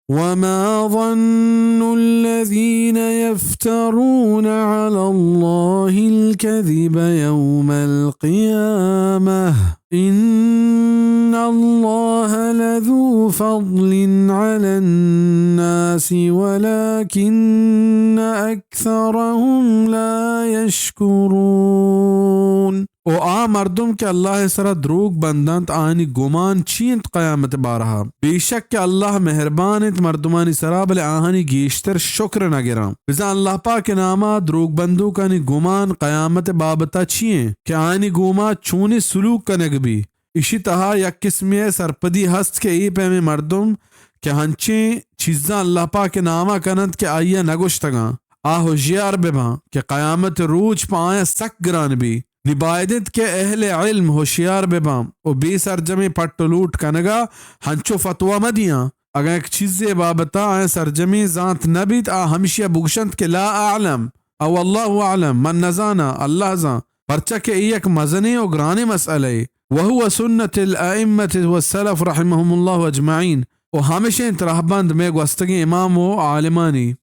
وما ظن الذين يفترون على الله الكذب يوم القيامة إن الله لذو فضل على الناس ولكن أكثرهم لا يشكرون. او مردم کے اللہ سرا دروگ بندانت آنی گمان چینت قیامت بارہا بیشک کہ اللہ مہربانت مردمانی سرا بلے آہانی گیشتر شکر نگرام بزا اللہ پاک نامہ دروگ بندو کانی گمان قیامت بابتا چین کہ آنی گوما چونی سلوک کنگ بھی اسی تہا یک قسمی سرپدی ہست کے ای پہ میں مردم کہ ہنچیں چیزاں اللہ پاک نامہ کنند کہ آئیہ نگوشتگاں ہوشیار بباں کہ قیامت روج پائیں سک گران بھی نبایدت کے اہل علم ہوشیار ببام او بی سرجمی پٹ لوٹ کنگا ہنچو فتوہ مدیاں اگر ایک چیزے بابتا آئے سرجمی ذات نبیت ہمشیہ بگشند کے لا اعلم او اللہ اعلم من نزانا اللہ زان پرچہ کہ ایک مزنی و گرانی مسئلے وہو سنت الائمت والسلف رحمهم اللہ اجمعین و ہمشہ انترہ بند میں گوستگی امام و عالمانی